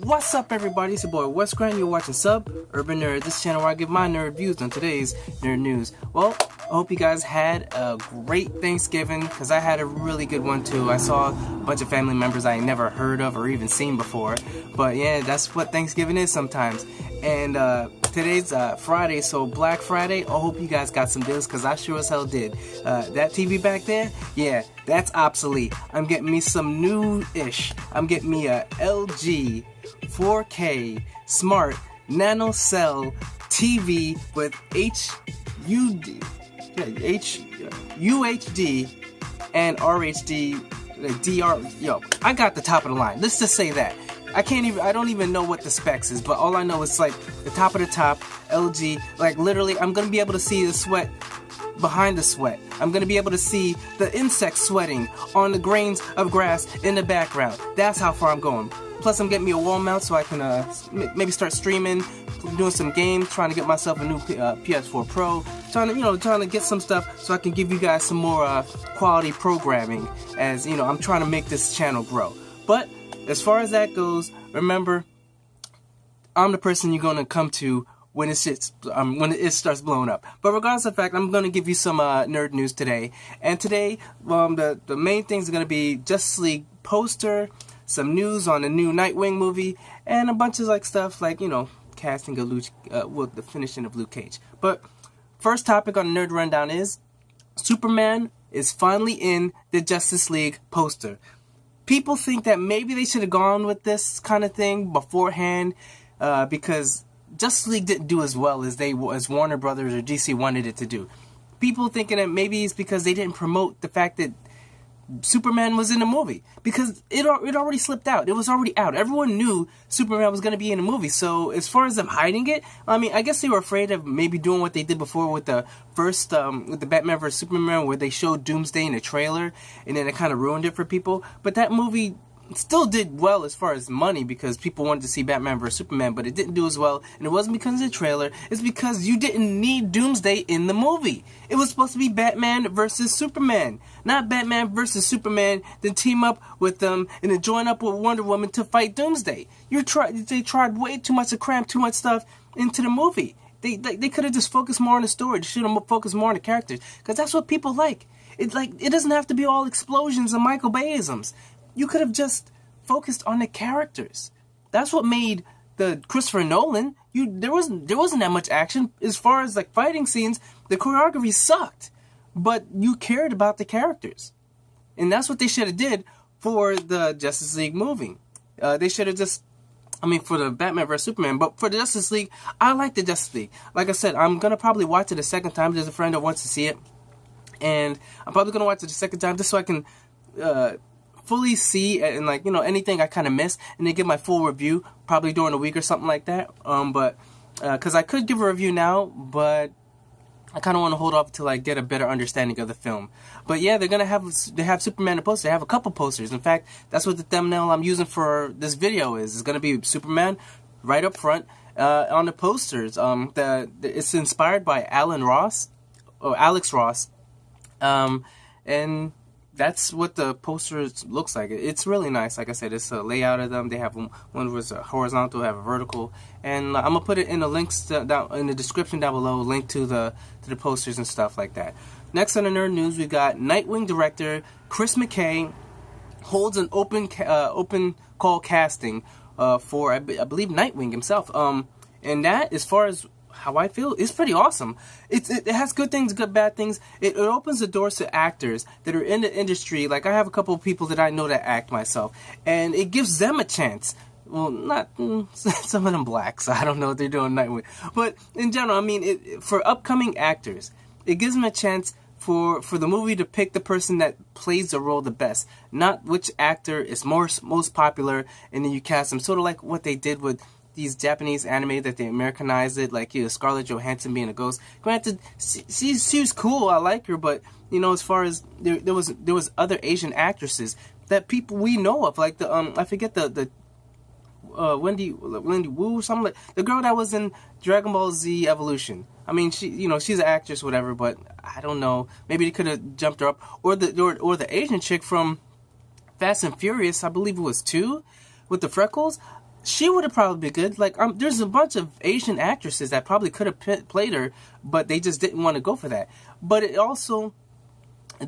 What's up, everybody? It's your boy Wes Grant. You're watching Sub Urban Nerd, this channel where I give my nerd views on today's nerd news. Well, I hope you guys had a great Thanksgiving, because I had a really good one too. I saw a bunch of family members I never heard of or even seen before. But yeah, that's what Thanksgiving is sometimes. And today's Friday, so Black Friday. I hope you guys got some deals, because I sure as hell did. That TV back there, yeah, that's obsolete. I'm getting me some new-ish. I'm getting me a LG 4K Smart Nano Cell TV with UHD and RHD DR. Yo, I got the top of the line. Let's just say that. I don't even know what the specs is, but all I know is like the top of the top, LG. Like literally, I'm gonna be able to see the sweat behind the sweat. I'm gonna be able to see the insects sweating on the grains of grass in the background. That's how far I'm going. Plus, I'm getting me a wall mount so I can maybe start streaming, doing some games, trying to get myself a new PS4 Pro, trying to get some stuff so I can give you guys some more quality programming. As you know, I'm trying to make this channel grow. But as far as that goes, remember, I'm the person you're gonna come to when it starts blowing up. But regardless of the fact, I'm gonna give you some nerd news today. And today, the main things are gonna be Justice League poster, some news on the new Nightwing movie, and a bunch of like stuff like, you know, casting of the finishing of Luke Cage. But first topic on the nerd rundown is Superman is finally in the Justice League poster. People think that maybe they should have gone with this kind of thing beforehand, because Justice League didn't do as well as Warner Brothers or DC wanted it to do. People thinking that maybe it's because they didn't promote the fact that Superman was in the movie, because it already slipped out. It was already out. Everyone knew Superman was going to be in the movie. So as far as them hiding it, I mean, I guess they were afraid of maybe doing what they did before with the first with the Batman vs Superman, where they showed Doomsday in a trailer and then it kind of ruined it for people. But that movie still did well as far as money, because people wanted to see Batman vs Superman, but it didn't do as well, and it wasn't because of the trailer. It's because you didn't need Doomsday in the movie. It was supposed to be Batman versus Superman, not Batman versus Superman, then team up with them and then join up with Wonder Woman to fight Doomsday. They tried way too much to cram too much stuff into the movie. They could have just focused more on the story. They should have focused more on the characters, because that's what people like. It doesn't have to be all explosions and Michael Bayisms. You could have just focused on the characters. That's what made the Christopher Nolan. There wasn't that much action as far as like fighting scenes. The choreography sucked, but you cared about the characters, and that's what they should have did for the Justice League movie. They should have for the Batman vs Superman, but for the Justice League, I like the Justice League. Like I said, I'm gonna probably watch it a second time. There's a friend that wants to see it, and I'm probably gonna watch it a second time just so I can fully see and like, you know, anything I kind of miss, and then give my full review probably during the week or something like that. But because I could give a review now, but I kind of want to hold off until I get a better understanding of the film. But yeah, they have Superman in a poster. They have a couple posters. In fact, that's what the thumbnail I'm using for this video is. It's gonna be Superman right up front on the posters. It's inspired by Alex Ross, and that's what the poster looks like. It's really nice. Like I said, it's a layout of them. They have one was a horizontal, have a vertical, and I'm gonna put it in the links down in the description down below. Link to the posters and stuff like that. Next on the nerd news, we got Nightwing director Chris McKay holds an open call casting for I believe Nightwing himself. And that, as far as how I feel, is pretty awesome. It has good things, good bad things. It opens the doors to actors that are in the industry. Like, I have a couple of people that I know that act myself, and it gives them a chance. Well, not some of them blacks. I don't know what they're doing Nightwing, but in general, I mean, for upcoming actors, it gives them a chance for the movie to pick the person that plays the role the best, not which actor is most popular, and then you cast them. Sort of like what they did with these Japanese anime that they Americanized it, like, you know, Scarlett Johansson being a ghost. Granted, she was cool, I like her, but, you know, as far as there was other Asian actresses that people we know of, like the I forget the Wendy Wu, something like the girl that was in Dragon Ball Z Evolution. I mean, she's an actress, whatever, but I don't know. Maybe they could have jumped her up, or the Asian chick from Fast and Furious, I believe it was 2, with the freckles. she would have probably been good. Like, there's a bunch of Asian actresses that probably could have played her, but they just didn't want to go for that. But it also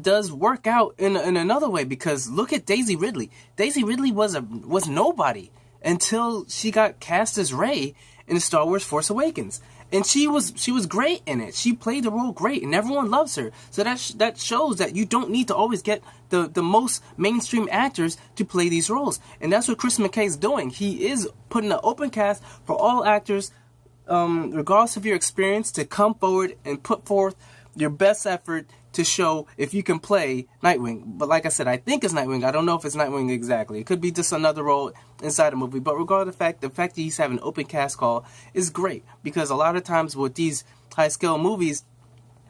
does work out in another way, because look at Daisy Ridley. Daisy Ridley was nobody until she got cast as Rey in Star Wars Force Awakens. And she was great in it. She played the role great, and everyone loves her. So that shows that you don't need to always get the most mainstream actors to play these roles. And that's what Chris McKay is doing. He is putting an open cast for all actors, regardless of your experience, to come forward and put forth your best effort to show if you can play Nightwing. But like I said, I think it's Nightwing. I don't know if it's Nightwing exactly. It could be just another role inside a movie. But regardless of the fact that he's having an open cast call is great. Because a lot of times with these high-scale movies,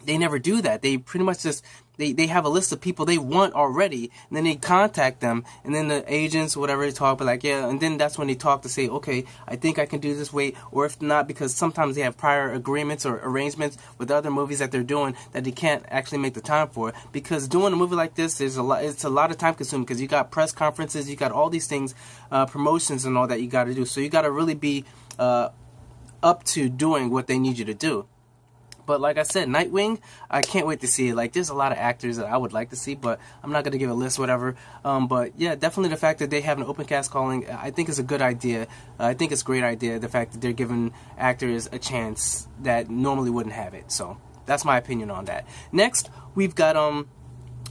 they never do that. They pretty much just, they have a list of people they want already, and then they contact them, and then the agents, whatever, they talk, but like, yeah, and then that's when they talk to say, okay, I think I can do this way, or if not, because sometimes they have prior agreements or arrangements with other movies that they're doing that they can't actually make the time for, because doing a movie like this, it's a lot of time consuming, because you got press conferences, you got all these things, promotions and all that you got to do, so you got to really be up to doing what they need you to do. But like I said, Nightwing, I can't wait to see it. Like, there's a lot of actors that I would like to see, but I'm not going to give a list, whatever. But yeah, definitely the fact that they have an open cast calling, I think is a good idea. I think it's a great idea, the fact that they're giving actors a chance that normally wouldn't have it. So that's my opinion on that. Next, we've got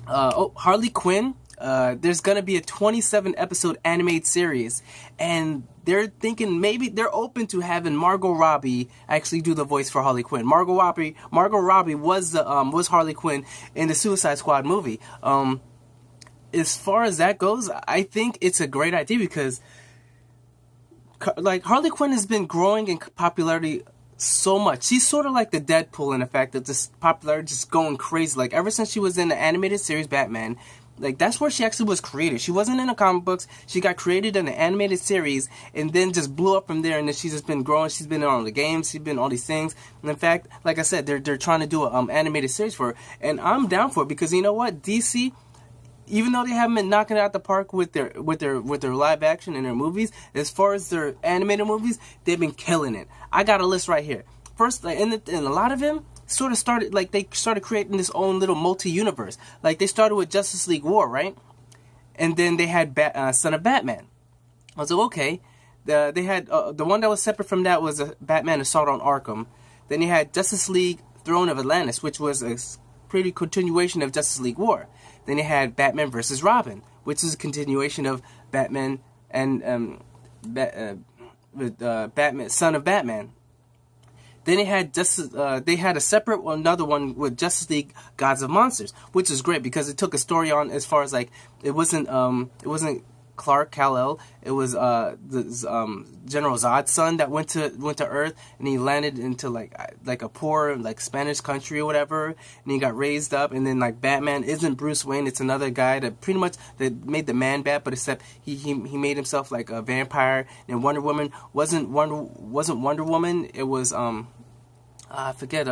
Harley Quinn. There's going to be a 27-episode animated series, and they're thinking maybe they're open to having Margot Robbie actually do the voice for Harley Quinn. Margot Robbie was Harley Quinn in the Suicide Squad movie. As far as that goes, I think it's a great idea, because like, Harley Quinn has been growing in popularity so much. She's sort of like the Deadpool in the fact that this popularity just going crazy. Like, ever since she was in the animated series Batman, like, that's where she actually was created. She wasn't in the comic books. She got created in the animated series and then just blew up from there. And then she's just been growing. She's been on the games. She's been all these things. And in fact, like I said, they're trying to do an animated series for her. And I'm down for it, because you know what? DC, even though they haven't been knocking it out the park with their live action and their movies, as far as their animated movies, they've been killing it. I got a list right here. First, and a lot of them sort of started, like, they started creating this own little multi-universe. Like, they started with Justice League War, right? And then they had Son of Batman. I was like, okay. They had the one that was separate from that was Batman Assault on Arkham. Then you had Justice League Throne of Atlantis, which was a pretty continuation of Justice League War. Then you had Batman vs. Robin, which is a continuation of Batman and Batman, Son of Batman. Then they had another one with Justice League Gods of Monsters, which is great because it took a story on, as far as like, it wasn't Clark Kal-El, it was General Zod's son that went to Earth, and he landed into like a poor, like, Spanish country or whatever, and he got raised up. And then, like, Batman isn't Bruce Wayne, it's another guy that pretty much that made the Man Bat, but except he made himself like a vampire. And Wonder Woman wasn't Wonder Woman, it was I forget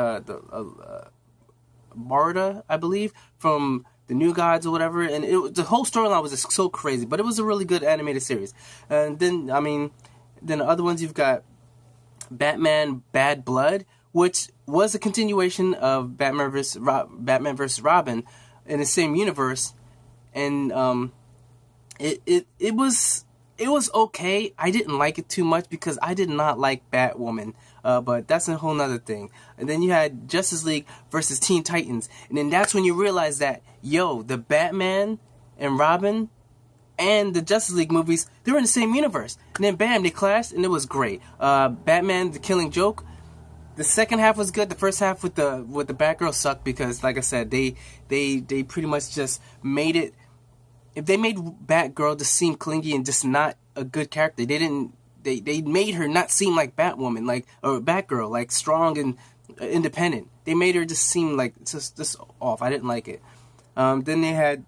Marta, I believe, from the New Gods or whatever, and the whole storyline was just so crazy, but it was a really good animated series. And then, then the other ones, you've got Batman Bad Blood, which was a continuation of Batman vs. Robin in the same universe, and it was okay. I didn't like it too much because I did not like Batwoman, but that's a whole nother thing. And then you had Justice League versus Teen Titans, and then that's when you realize that, the Batman and Robin and the Justice League movies, they were in the same universe. And then bam, they clashed, and it was great. Batman: The Killing Joke, the second half was good. The first half with the Batgirl sucked because, like I said, they pretty much just made it. If they made Batgirl just seem clingy and just not a good character, they made her not seem like Batwoman, or Batgirl, like strong and independent. They made her just seem like just off. I didn't like it. Then they had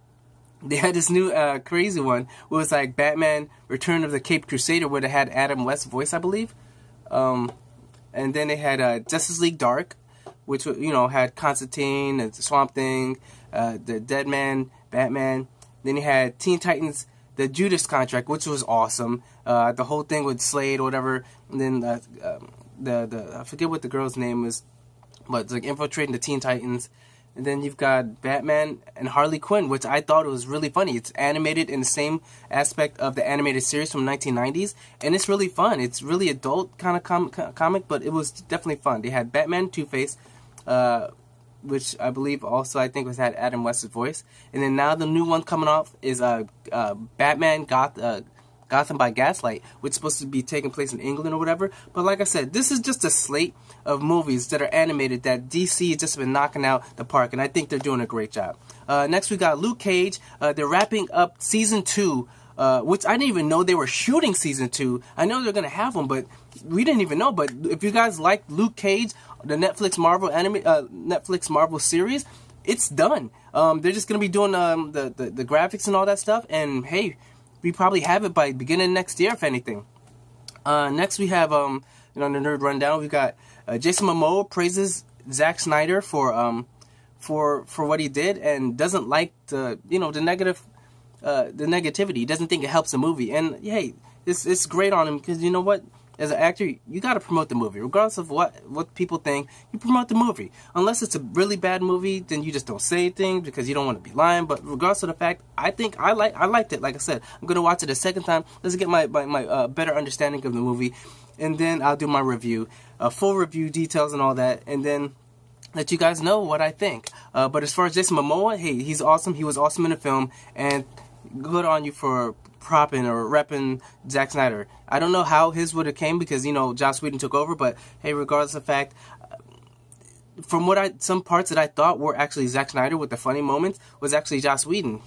this new crazy one. It was like Batman: Return of the Caped Crusader, where they had Adam West's voice, I believe. And then they had Justice League Dark, which had Constantine and Swamp Thing, the Dead Man, Batman. Then you had Teen Titans the Judas Contract, which was awesome. The whole thing with Slade or whatever, and then the I forget what the girl's name was, but it's like infiltrating the Teen Titans. And then you've got Batman and Harley Quinn, which I thought was really funny. It's animated in the same aspect of the animated series from the 1990s, and it's really fun. It's really adult kind of comic, but it was definitely fun. They had Batman, Two-Face, which I believe also I think had Adam West's voice. And then now the new one coming off is Batman Gotham by Gaslight, which is supposed to be taking place in England or whatever. But like I said, this is just a slate of movies that are animated that DC has just been knocking out the park, and I think they're doing a great job. Next we got Luke Cage. They're wrapping up Season 2, which I didn't even know they were shooting Season 2. I know they're going to have one, but we didn't even know. But if you guys like Luke Cage, the Netflix Marvel series, it's done. They're just going to be doing the graphics and all that stuff, and hey, we probably have it by beginning next year, if anything. Next we have, on the Nerd Rundown, we got Jason Momoa praises Zack Snyder for what he did and doesn't like the negativity. He doesn't think it helps the movie. And hey, it's great on him, because you know what? As an actor, you got to promote the movie. Regardless of what people think, you promote the movie. Unless it's a really bad movie, then you just don't say anything because you don't want to be lying. But regardless of the fact, I think I liked it. Like I said, I'm going to watch it a second time. Let's get my better understanding of the movie. And then I'll do my review. Full review, details and all that. And then let you guys know what I think. But as far as Jason Momoa, hey, he's awesome. He was awesome in the film. And good on you for propping or repping Zack Snyder. I don't know how his would have came, because Joss Whedon took over, but hey, regardless of the fact, from some parts that I thought were actually Zack Snyder with the funny moments was actually Joss Whedon.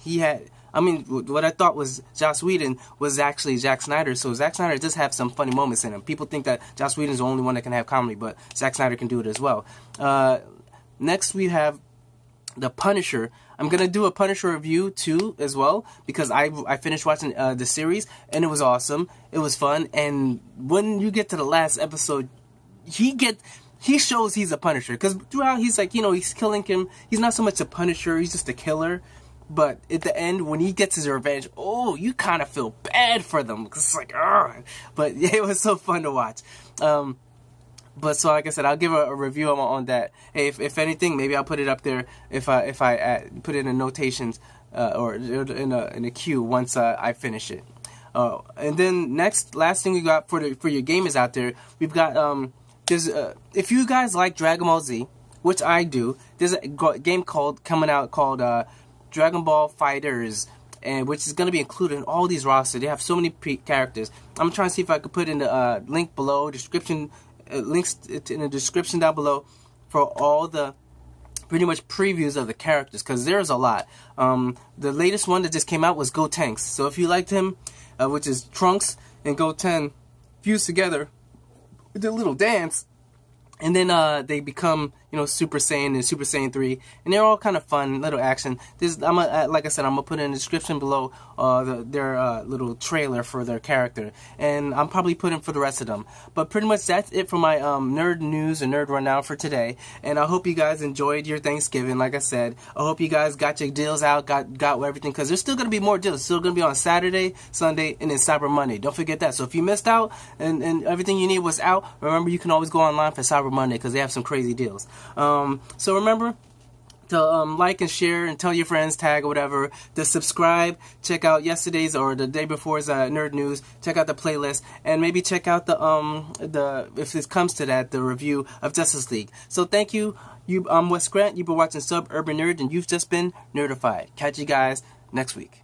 What I thought was Joss Whedon was actually Zack Snyder. So Zack Snyder does have some funny moments in him. People think that Joss Whedon is the only one that can have comedy, but Zack Snyder can do it as well. Next we have The Punisher. I'm going to do a Punisher review too as well, because I finished watching the series and it was awesome. It was fun, and when you get to the last episode, he shows he's a Punisher, because throughout he's like, he's killing him. He's not so much a Punisher, he's just a killer. But at the end, when he gets his revenge, you kind of feel bad for them, because it's like, ugh. But yeah, it was so fun to watch. But so like I said, I'll give a review on that. Hey, if anything, maybe I'll put it up there if I put it in notations or in a queue once I finish it. And then last thing we got for your gamers out there, we've got if you guys like Dragon Ball Z, which I do, there's a game coming out called Dragon Ball FighterZ, and which is going to be included in all these rosters. They have so many characters. I'm trying to see if I could put in the link below, description. Links in the description down below for all the pretty much previews of the characters, because there's a lot. The latest one that just came out was Gotenks. So if you liked him, which is Trunks and Goten fused together with a little dance, and then they become Super Saiyan and Super Saiyan 3, and they're all kind of fun little action. Like I said, I'm gonna put in the description below their little trailer for their character, and I'm probably putting for the rest of them. But pretty much that's it for my nerd news and nerd rundown for today. And I hope you guys enjoyed your Thanksgiving. Like I said, I hope you guys got your deals out, got everything, because there's still gonna be more deals. It's still gonna be on Saturday, Sunday, and then Cyber Monday. Don't forget that. So if you missed out and everything you need was out, remember you can always go online for Cyber Monday, because they have some crazy deals. So remember to like and share and tell your friends, tag or whatever, to subscribe, check out yesterday's or the day before's nerd news, check out the playlist, and maybe check out the if it comes to that, the review of Justice League. So thank you. I'm Wes Grant. You've been watching Suburban Nerd, and you've just been nerdified. Catch you guys next week.